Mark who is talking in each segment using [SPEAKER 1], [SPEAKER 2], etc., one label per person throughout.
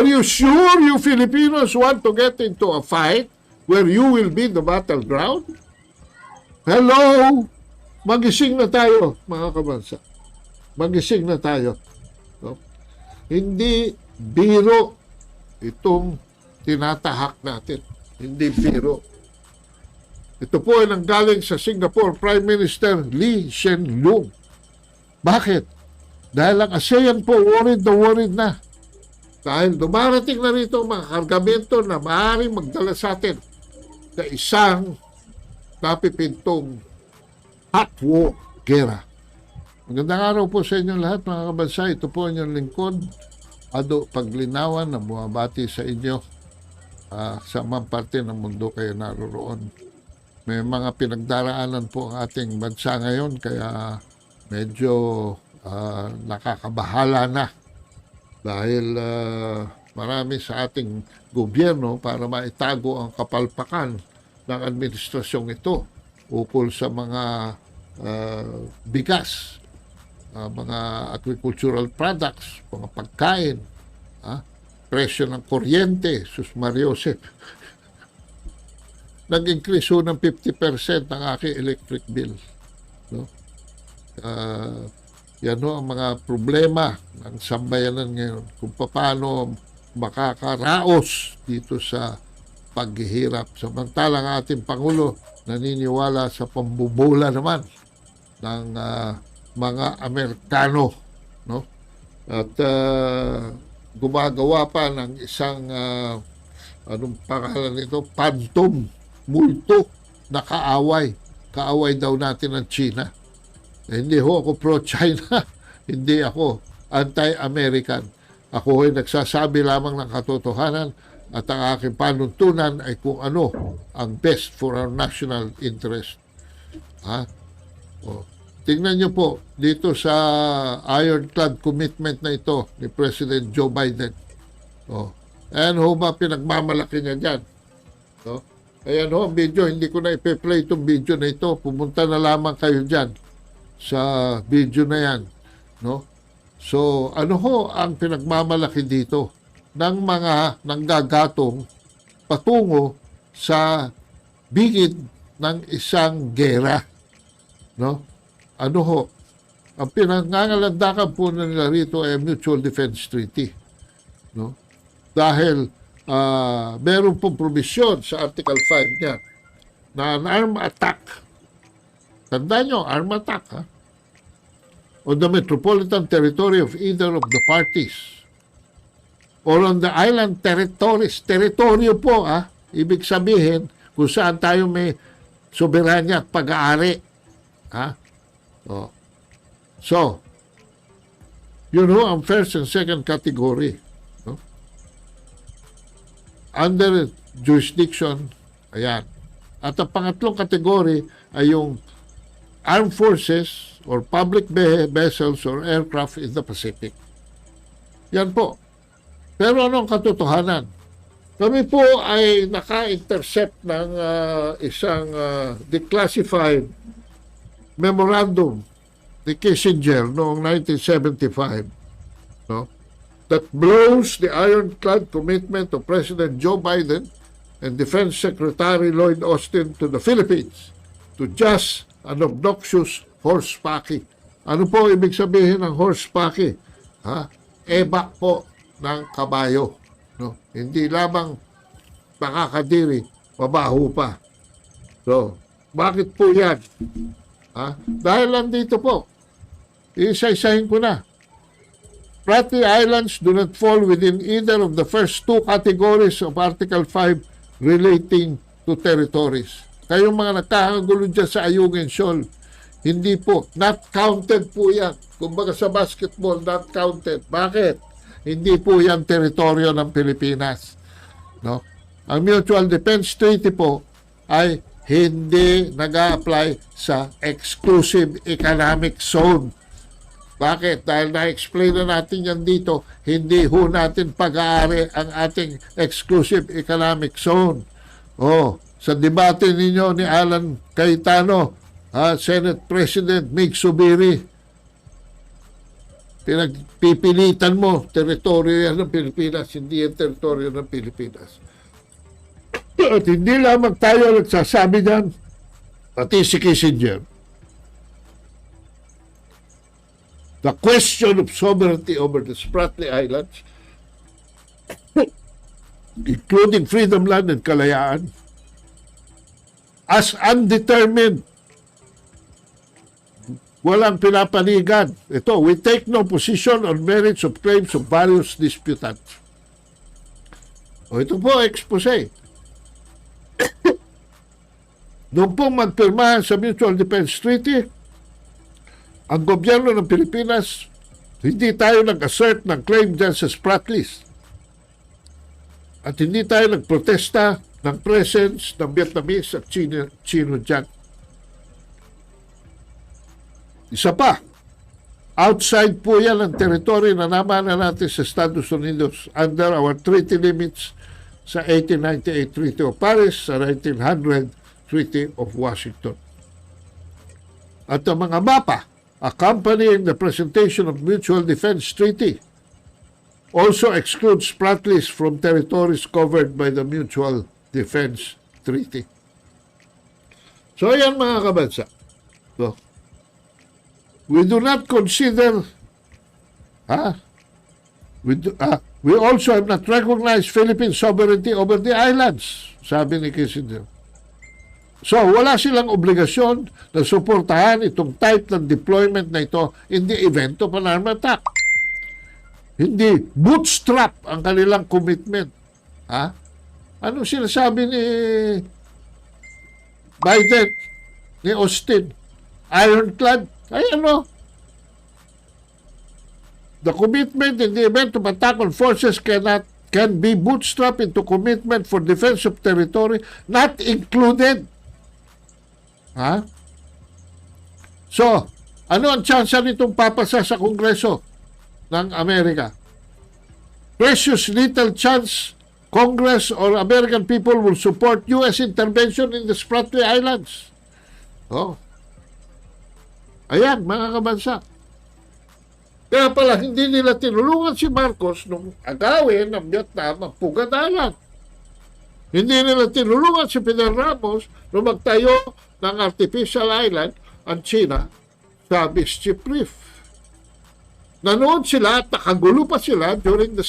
[SPEAKER 1] Are you sure you Filipinos want to get into a fight where you will be the battleground? Hello? Magising na tayo, mga kabansa. Magising na tayo. No? Hindi biro itong tinatahak natin. Hindi biro. Ito po ay nanggaling sa Singapore Prime Minister Lee Hsien Loong. Bakit? Dahil ang ASEAN po worried na. Dahil dumarating na rito mga kargamento na maaaring magdala sa atin sa isang napipintong hot war, gera. Magandang araw po sa inyo lahat mga kabansa. Ito po ang inyong lingkod, Ado Paglinawan, na bumabati sa inyo sa mga parte ng mundo kayo naroroon. May mga pinagdaraanan po ang ating bansa ngayon kaya medyo nakakabahala na dahil marami sa ating gobyerno para maitago ang kapalpakan ng administrasyong ito ukol sa mga bigas, mga agricultural products, mga pagkain, presyo ng kuryente, sus Mariosep. Nag-increase ng 50% ang aking electric bill. No? Yan ang mga problema ng sambayanan ngayon kung paano makakaraos dito sa paghihirap. Samantalang ating Pangulo naniniwala sa pambubola naman ng mga Amerikano. No? At gumagawa pa ng isang anong pangalan nito? Phantom multo na kaaway. Kaaway daw natin ng China. Hindi ho ako pro-China. Hindi ako anti-American. Ako ay nagsasabi lamang ng katotohanan at ang aking panuntunan ay kung ano ang best for our national interest. Tingnan nyo po dito sa ironclad commitment na ito ni President Joe Biden. Ayan ho ba pinagmamalaki niya dyan? Ayan ho ang video. Hindi ko na ipe-play itong video na ito. Pumunta na lamang kayo dyan sa video na yan. No? So, ano ho ang pinagmamalaki dito ng mga nanggagatong patungo sa bigid ng isang gera? No? Ano ho? Ang pinangangalandakan po nila rito ay Mutual Defense Treaty. No? Dahil meron pong provision sa Article 5 niya na an armed attack. Tandaan nyo, armed attack on the metropolitan territory of either of the parties or on the island territories. Teritoryo po, ibig sabihin kung saan tayo may soberanya at pag-aari. So, yun ho ang first and second category. Under jurisdiction, ayan. At ang pangatlong kategory ay yung armed forces or public vessels or aircraft in the Pacific. Yan po. Pero anong katotohanan? Kami po ay naka-intercept ng isang declassified memorandum ni Kissinger noong 1975. No? That blows the ironclad commitment of President Joe Biden and Defense Secretary Lloyd Austin to the Philippines to just an obnoxious horse paki. Ano po ibig sabihin ng horse paki? Eba po ng kabayo. No? Hindi lamang nakakadiri, mabaho pa. So, bakit po yan? Dahil nandito po, isa-isahin ko na. Spratly Islands do not fall within either of the first two categories of Article 5 relating to territories. Kayong mga nagkakagulo dyan sa Ayungin Shoal, hindi po. Not counted po yan. Kumbaga sa basketball, not counted. Bakit? Hindi po yan teritoryo ng Pilipinas. No? Ang Mutual Defense Treaty po ay hindi nag-a-apply sa exclusive economic zone. Bakit? Dahil na-explain na natin yan dito, hindi ho natin pag-aari ang ating exclusive economic zone. Sa debate ninyo ni Alan Cayetano, Senate President Mig Zubiri, Pinagpipilitan mo, teritoryo yan ng Pilipinas, hindi yan teritoryo ng Pilipinas. At hindi lamang tayo nagsasabi dyan, pati si Kissinger. The question of sovereignty over the Spratly Islands, including Freedom Land and Kalayaan, as undetermined, walang pinapanigan. Ito, we take no position on merits of claims of various disputants. O ito po, expose. Noong pong magpirmahan sa Mutual Defense Treaty, ang gobyerno ng Pilipinas, hindi tayo nag-assert ng claim dyan sa Spratlys. At hindi tayo nagprotesta ng presence ng Vietnamese at Chino dyan. Isa pa, outside po yan ang territory na namana natin sa Estados Unidos under our treaty limits sa 1898 Treaty of Paris, sa 1900 Treaty of Washington. At ang mga mapa accompanying the presentation of Mutual Defense Treaty also excludes Spratlys from territories covered by the Mutual Defense Treaty. So yan mga kabansa. So, we do not consider we also have not recognized Philippine sovereignty over the islands, sabi ni Kissinger. So, wala silang obligasyon na suportahan itong type ng deployment na ito in the event of an armed attack. Hindi bootstrap ang kanilang commitment. Ha? Anong sinasabi ni Biden, ni Austin? Ironclad? Ay ano? The commitment in the event of attack on forces can be bootstrapped into commitment for defense of territory not included. Ha? So, ano ang tsansa nitong papasa sa Kongreso ng Amerika? Precious little chance Congress or American people will support U.S. intervention in the Spratly Islands. Oh. Ayan, mga kabansa. Kaya pala, hindi nila tinulungan si Marcos nung agawin ng Vietnam ang Pugat Island. Hindi nila tinulungan si Fidel Ramos nung magtayo ng artificial island ang China sa Mischief Reef. Nanood sila at nakagulo pa sila during the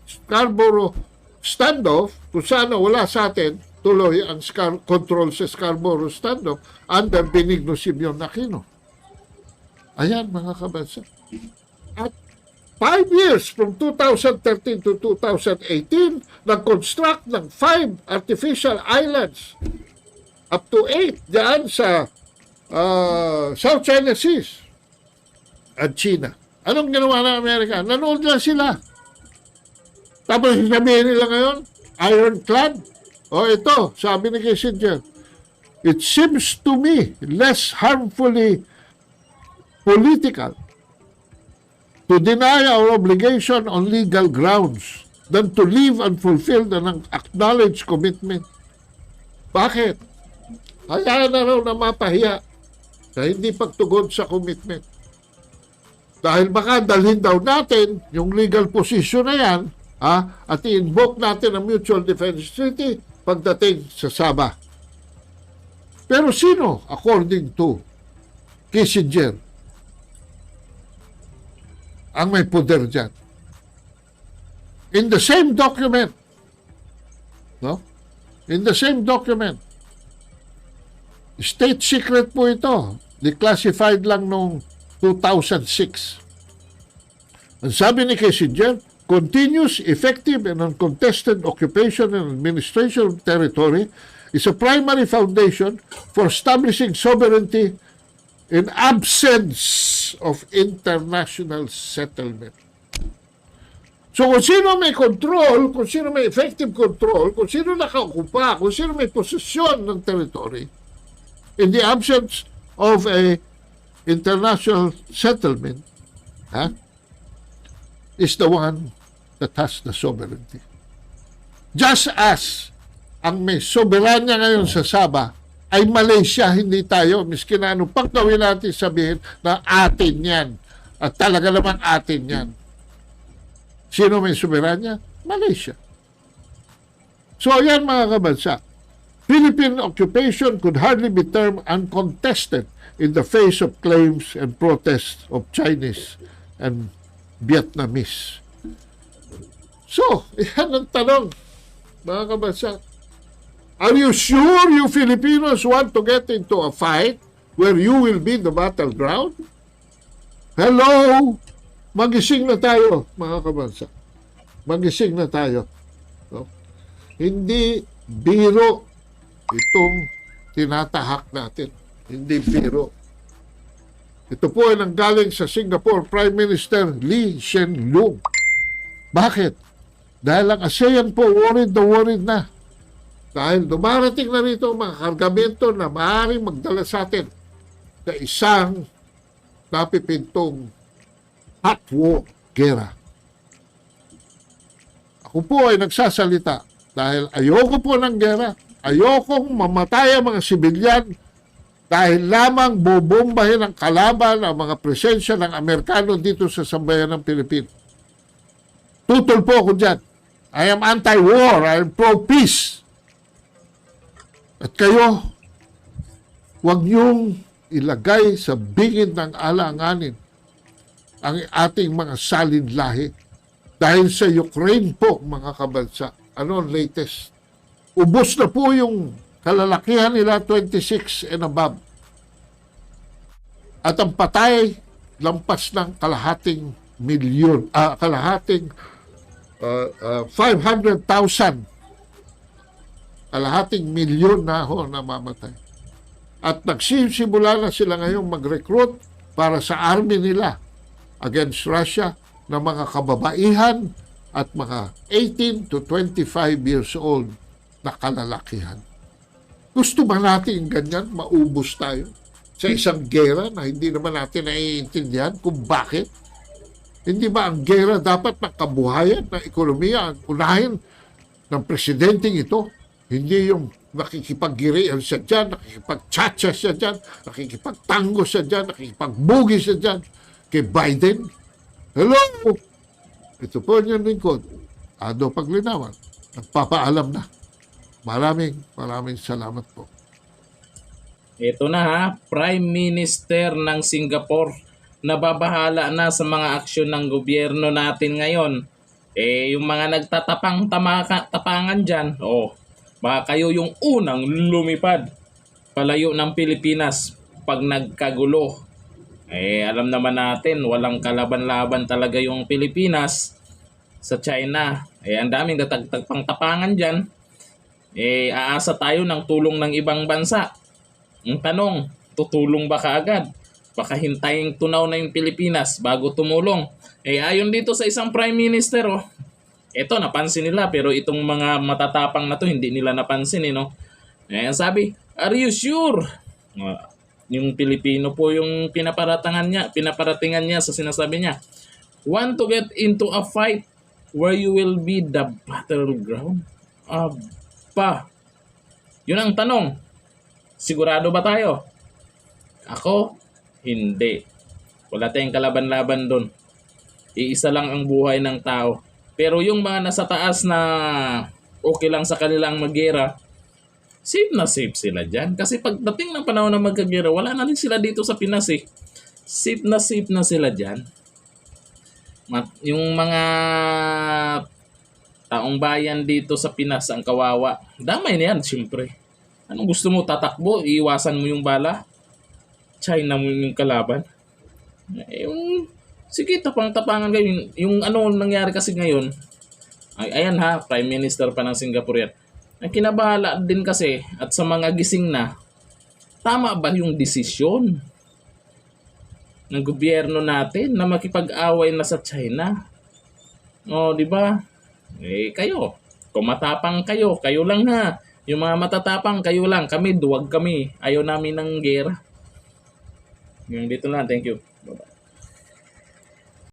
[SPEAKER 1] Scarborough standoff kung saan wala sa atin tuloy ang control sa Scarborough standoff under Benigno Simeon Aquino. Ayan mga kabansa. At 5 years from 2013 to 2018, nag-construct ng 5 artificial islands up to 8 dyan sa South China Sea at China. Anong ginawa ng Amerika? Nanood lang sila. Tapos sabihin nila ngayon, ironclad. O ito, sabi ni Kissinger, it seems to me less harmfully political to deny our obligation on legal grounds than to leave unfulfilled an acknowledged commitment. Bakit? Hayaan na raw na mapahiya na hindi pagtugon sa commitment. Dahil baka dalhin daw natin yung legal position na yan at i-invoke natin ang Mutual Defense Treaty pagdating sa Sabah. Pero sino, according to Kissinger, ang may poder dyan? In the same document, no? In the same document, state secret po ito. Declassified lang noong 2006. Ang sabi ni Kissinger, continuous, effective, and uncontested occupation and administration of territory is a primary foundation for establishing sovereignty in absence of international settlement. So kung sino may control, kung sino may effective control, kung sino nakaukupa, kung sino may posisyon ng territory, in the absence of a international settlement, is the one that has the sovereignty. Just as ang may soberanya ngayon sa Sabah ay Malaysia, hindi tayo, miski na anong pagkawin natin sabihin na atin yan. At talaga naman atin yan. Sino may soberanya? Malaysia. So yan mga kabansa, Philippine occupation could hardly be termed uncontested in the face of claims and protests of Chinese and Vietnamese. So, yan ang tanong, mga kabansa. Are you sure you Filipinos want to get into a fight where you will be the battleground? Hello? Magising na tayo, mga kabansa. Magising na tayo. No? Hindi biro itong tinatahak natin. Hindi biro. Ito po ay nanggaling sa Singapore Prime Minister Lee Hsien Loong. Bakit? Dahil ang ASEAN po worried na. Dahil dumarating na rito mga kargamento na maaaring magdala sa atin sa isang napipintong hot war, gera. Ako po ay nagsasalita dahil ayoko po ng gera. Ayokong mamatay ang mga sibilyan dahil lamang bobombahin ang kalaban ang mga presensya ng Amerikano dito sa sambayan ng Pilipinas. Tutol po ako dyan. I am anti-war. I am pro-peace. At kayo, huwag niyong ilagay sa bingid ng alanganin ang ating mga salin lahi. Dahil sa Ukraine po, mga kabansa, ano ang latest? Ubos na po yung kalalakihan nila, 26 and above. At ang patay, lampas ng kalahating milyon, kalahating 500,000. Kalahating milyon na ho namamatay. At nagsisimula na sila ngayong mag-recruit para sa army nila against Russia na mga kababaihan at mga 18 to 25 years old na kalalakihan. Gusto ba natin ganyan maubos tayo sa isang gera na hindi naman natin naiintindihan kung bakit? Hindi ba ang gera dapat ng kabuhayan ng ekonomiya ang unahin ng presidenteng ito? Hindi yung nakikipaggirian siya dyan, nakikipagtsatsa siya dyan, nakikipagtango siya dyan, nakikipagbugi siya dyan kay Biden. Hello! Ito po yung lingkod. Ado Paglinawan. Nagpapaalam na. Maraming salamat po.
[SPEAKER 2] Ito na ha, Prime Minister ng Singapore. Nababahala na sa mga aksyon ng gobyerno natin ngayon. Yung mga nagtatapang-tapangan dyan, baka kayo yung unang lumipad palayo ng Pilipinas pag nagkagulo. Alam naman natin, walang kalaban-laban talaga yung Pilipinas sa China. Ang daming natagtagpang-tapangan dyan. Aasa tayo ng tulong ng ibang bansa. Ang tanong, tutulong ba kaagad? Baka hintayin tunaw na yung Pilipinas bago tumulong. Ayon dito sa isang Prime Minister, ito napansin nila pero itong mga matatapang na to hindi nila napansin sabi, are you sure? Yung Pilipino po yung pinaparatingan niya sa sinasabi niya. Want to get into a fight where you will be the battleground? Aba. Yun ang tanong. Sigurado ba tayo? Ako, hindi. Wala tayong kalaban-laban doon. Iisa lang ang buhay ng tao. Pero yung mga nasa taas na okay lang sa kanilang maggera, safe na safe sila dyan. Kasi pagdating ng panahon na magkagera, wala na rin sila dito sa Pinas Safe na sila dyan. Yung mga taong bayan dito sa Pinas ang kawawa. Damay na yan, siyempre. Anong gusto mo? Tatakbo? Iiwasan mo yung bala? China mo yung kalaban? Sige, tapang-tapangan kayo. Yung ano nangyari kasi ngayon, ayan ha, Prime Minister pa ng Singapore yan. Ang kinabahala din kasi at sa mga gising na, tama ba yung desisyon ng gobyerno natin na makipag-away na sa China? Di ba? Kayo, kung matapang kayo, kayo lang ha. Yung mga matatapang, kayo lang. Kami, duwag kami. Ayaw namin ng gera. Yung dito lang. Thank you. Bye-bye.